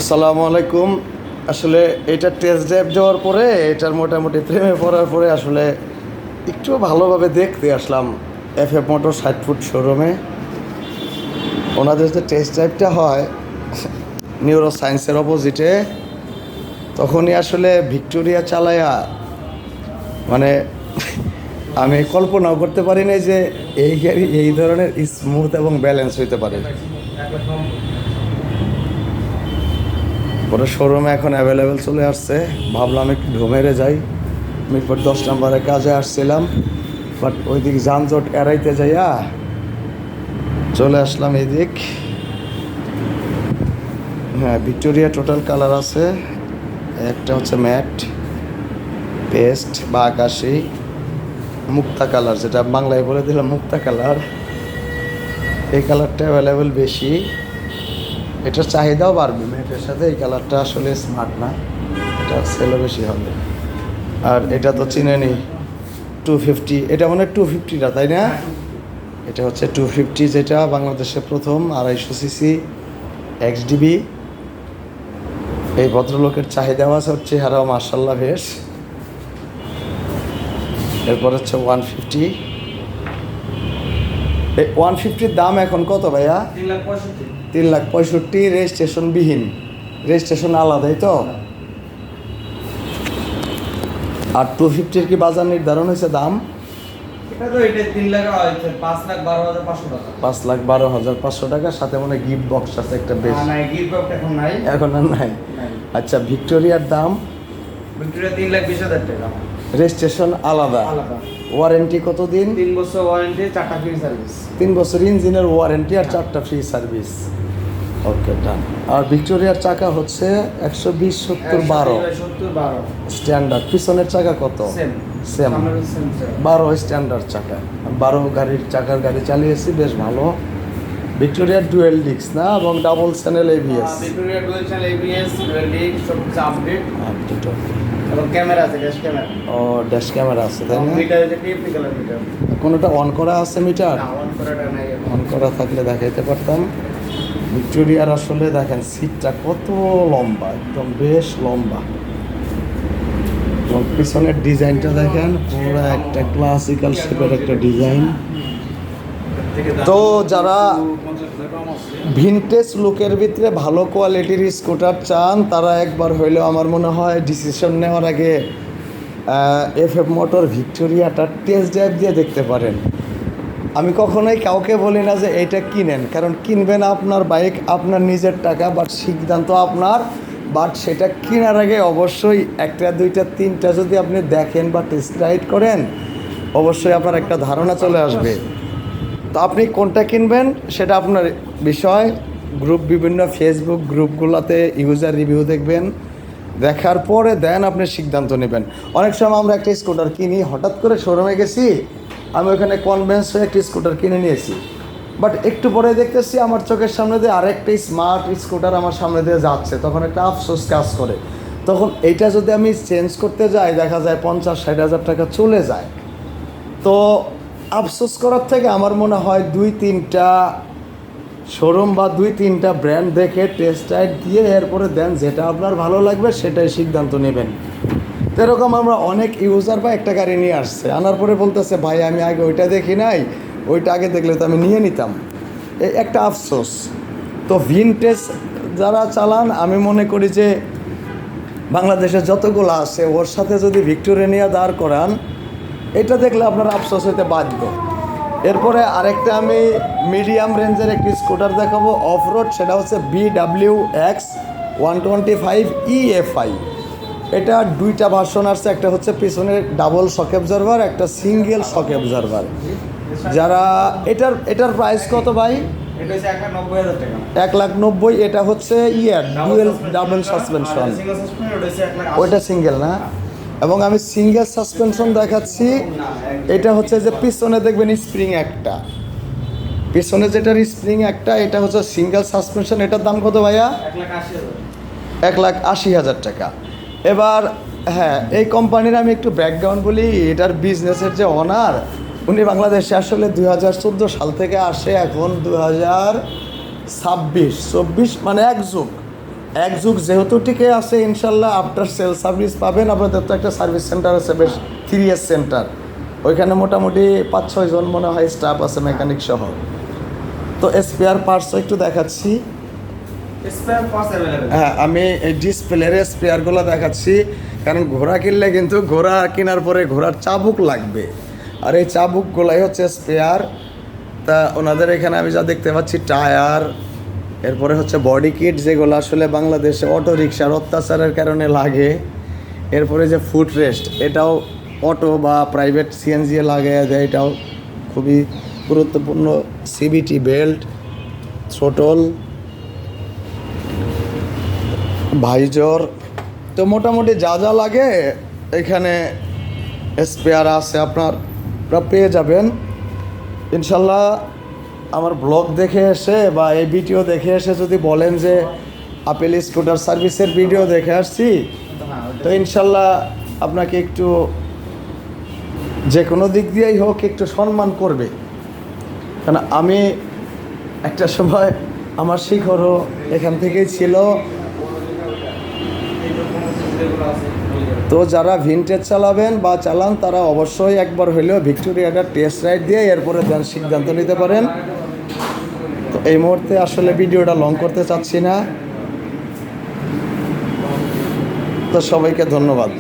আসসালামু আলাইকুম। আসলে এটা টেস্ট ড্রাইভ দেওয়ার পরে এটার মোটামুটি প্রেমে পড়ার পরে আসলে একটু ভালোভাবে দেখতে আসলাম এফ মোটর 60 ফুট শোরুমে। ওনাদের যে টেস্ট ড্রাইভটা হয় নিউরো সায়েন্সের অপোজিটে, তখনই আসলে ভিক্টোরিয়া চালায়া মানে আমি কল্পনাও করতে পারি না যে এই গাড়ি এই ধরনের স্মুথ এবং ব্যালেন্স হইতে পারে। পরে শোরুমে এখন অ্যাভেলেবেল চলে আসছে। ভাবলাম একটু ঢুমেরে যাই, মিরপুর 10 নম্বরে কাজে আসছিলাম, বাট ওইদিক যানজট এড়াইতে যাইয়া চলে আসলাম এইদিক। হ্যাঁ, ভিক্টোরিয়া টোটাল কালার আছে, একটা হচ্ছে ম্যাট, পেস্ট বা আকাশি, মুক্তা কালার, যেটা বাংলায় বলে দিলাম মুক্তা কালার। এই কালারটা অ্যাভেলেবেল বেশি, এটার চাহিদাও বাড়বে ম্যাটের সাথে। এই কালারটা আসলে স্মার্ট না, এটা সেলও বেশি হবে। আর এটা তো চিনেনি 250, এটা মানে 250টা, তাই না? এটা হচ্ছে 250, যেটা বাংলাদেশে প্রথম 250 সিসি XDB। এই ভদ্রলোকের চাহিদাও আছে, হচ্ছে হারাও মার্শাল্লাহ বেশ। এরপর হচ্ছে 150। এই 150-র দাম এখন কত ভাইয়া? 3,65,000, রেজিস্ট্রেশনবিহীন, রেজিস্ট্রেশন আলাদাই তো। আর 250-র কি বাজার নির্ধারণ হয়েছে দাম? এটা তো এটা 3 লাখ হয়েছে, 5,12,500 টাকা। 5,12,500 টাকা, সাথে মনে গিফট বক্স আছে একটা বেশ। না, গিফট বক্স এখন নাই। এখন আর নাই। আচ্ছা, ভিক্টোরিয়ার দাম? ভিক্টোরিয়া 3,20,000 টাকা। রেজিস্ট্রেশন আলাদা। ওয়ারেন্টি কতদিন? 3 বছর ওয়ারেন্টি, 4টা ফ্রি সার্ভিস। 3 বছর ইঞ্জিনের ওয়ারেন্টি আর 4টা ফ্রি সার্ভিস। ওকে, ডান। আর ভিক্টোরিয়ার চাকা হচ্ছে 120/70/12 স্ট্যান্ডার্ড। পিছনের চাকা কত? সেম 12 স্ট্যান্ডার্ড চাকা। 12 গাড়ির চাকার গাড়ি চালিয়েছি, বেশ ভালো। ভিক্টোরিয়ার ডুয়েল ডিস্ক না, এবং double channel ABS। Victoria dual channel ABS, dual disk, সব আপডেট। আপডেট, ওকে। এবং ক্যামেরা আছে, ড্যাশ ক্যামেরা। ও, ড্যাশ ক্যামেরা আছে, তাই না? মিটার আছে, টেকনিক্যাল মিটার। কোনোটা অন করা আছে মিটার? না, অন করাটা নাই। অন করা থাকলে দেখাইতে পারতাম। ভিক্টোরিয়ার আসলে দেখেন সিটটা কত লম্বা, একদম বেশ লম্বা। এবং পিছনের ডিজাইনটা দেখেন, পুরো একটা ক্লাসিক্যাল শেপের একটা ডিজাইন। তো যারা ভিনটেজ লুকের ভিতরে ভালো কোয়ালিটির স্কুটার চান, তারা একবার হইলেও আমার মনে হয় ডিসিশন নেওয়ার আগে এফ মোটর ভিক্টোরিয়াটা টেস্ট ড্রাইভ দিয়ে দেখতে পারেন। আমি কখনোই কাউকে বলি না যে এইটা কিনেন, কারণ কিনবেন আপনার বাইক, আপনার নিজের টাকা, বাট সিদ্ধান্ত আপনার। বাট সেটা কেনার আগে অবশ্যই 1টা 2টা 3টা যদি আপনি দেখেন বা টেস্ট রাইড করেন, অবশ্যই আপনার একটা ধারণা চলে আসবে। তো আপনি কোনটা কিনবেন সেটা আপনার বিষয়। বিভিন্ন ফেসবুক গ্রুপগুলোতে ইউজার রিভিউ দেখবেন, দেখার পরে দেন আপনি সিদ্ধান্ত নেবেন। অনেক সময় আমরা একটা স্কুটার কিনি, হঠাৎ করে শোরুমে গেছি, আমি ওখানে কনভিন্স হয়ে একটা স্কুটার কিনে নিয়েছি, বাট একটু পরে দেখতেছি আমার চোখের সামনে দিয়ে আরেকটা স্মার্ট স্কুটার আমার সামনে দিয়ে যাচ্ছে, তখন একটা আফসোস কাজ করে। তখন এইটা যদি আমি চেঞ্জ করতে যাই, দেখা যায় 50-60 হাজার টাকা চলে যায়। তো আফসোস করার থেকে আমার মনে হয় 2-3টা শোরুম বা 2-3টা ব্র্যান্ড দেখে টেস্ট রাইড দিয়ে এরপরে দেন, যেটা আপনার ভালো লাগবে সেটাই সিদ্ধান্ত নেবেন। তো এরকম আমরা অনেক ইউজার বা একটা গাড়ি নিয়ে আসছে, আনার পরে বলতেছে ভাই আমি আগে ওইটা দেখি নাই, ওইটা আগে দেখলে তো আমি নিয়ে নিতাম। এই একটা আফসোস। তো ভিনটেজ যারা চালান, আমি মনে করি যে বাংলাদেশে যতগুলো আছে ওর সাথে যদি ভিক্টোরিয়া দাঁড় করান, এটা দেখলে আপনার আফসোস হইতে বাধ্য। এরপরে আরেকটা আমি মিডিয়াম রেঞ্জের একটি স্কুটার দেখাবো অফ রোড, সেটা হচ্ছে BWX 125 EFI। এটা 2টা ভার্সন আসছে, একটা হচ্ছে পিছনে ডাবল শক অ্যাবজর্ভার, একটা সিঙ্গেল শক অ্যাবজর্ভার। যারা এটার প্রাইস কত ভাই? এটা হচ্ছে 1,90,000 টাকা। 1,90,000। এটা হচ্ছে dual double suspension, single suspension, ওটা হচ্ছে 1,80,000। ওইটা সিঙ্গেল না? এবং আমি সিঙ্গেল সাসপেনশন দেখাচ্ছি। এটা হচ্ছে যে পিছনে দেখবেন স্প্রিং একটা, পিছনে যেটার স্প্রিং একটা, এটা হচ্ছে সিঙ্গেল সাসপেনশন। এটার দাম কত ভাইয়া? 1,80,000। 1,80,000 টাকা। এবার হ্যাঁ, এই কোম্পানির আমি একটু ব্যাকগ্রাউন্ড বলি। এটার বিজনেসের যে ওনার, উনি বাংলাদেশে আসলে 2014 সাল থেকে আসে, এখন 2026-24 মানে এক যুগ এক যুগ যেহেতু টিকে আছে, ইনশাল্লাহ আফটার সেল সার্ভিস পাবেন। আপনাদের তো একটা সার্ভিস সেন্টার আছে, বেশ 3S সেন্টার, ওইখানে মোটামুটি 5-6 জন মনে হয় স্টাফ আছে মেকানিক সহ। তো স্পেয়ার পার্টসও একটু দেখাচ্ছি। Spare parts available. হ্যাঁ, আমি এই ডিসপ্লের স্পেয়ারগুলো দেখাচ্ছি, কারণ ঘোড়া কিনলে কিন্তু ঘোড়া কেনার পরে ঘোড়ার চাবুক লাগবে, আর এই চাবুকগুলাই হচ্ছে স্পেয়ার। তা ওনাদের এখানে আমি যা দেখতে পাচ্ছি টায়ার, এরপরে হচ্ছে বডি কিট, যেগুলো আসলে বাংলাদেশে অটো রিক্সার অত্যাচারের কারণে লাগে। এরপরে যে ফুট রেস্ট, এটাও অটো বা প্রাইভেট সিএনজি লাগাইয়া দেয়, এটাও খুবই গুরুত্বপূর্ণ। সিবিটি বেল্ট, থ্রোটল, ভাইজর, তো মোটামুটি যা যা লাগে এখানে স্পেয়ার আছে, আপনারা পেয়ে যাবেন ইনশাল্লাহ। আমার ব্লগ দেখে এসে বা এই ভিডিও দেখে এসে যদি বলেন যে আপেল স্কুটার সার্ভিসের ভিডিও দেখে আসছি, তো ইনশাল্লাহ আপনাকে একটু যে কোনো দিক দিয়েই হোক একটু সম্মান করবে। কারণ আমি একটা সময় আমার শিখরও এখান থেকেই ছিল। তো যারা ভিনটেজ চালাবেন বা চালান, তারা অবশ্যই একবার হলেও ভিক্টোরিয়াটা টেস্ট রাইড দিয়ে এরপরে দেন সিদ্ধান্ত নিতে পারেন। তো এই মুহূর্তে আসলে ভিডিওটা লং করতে চাচ্ছি না। তো সবাইকে ধন্যবাদ।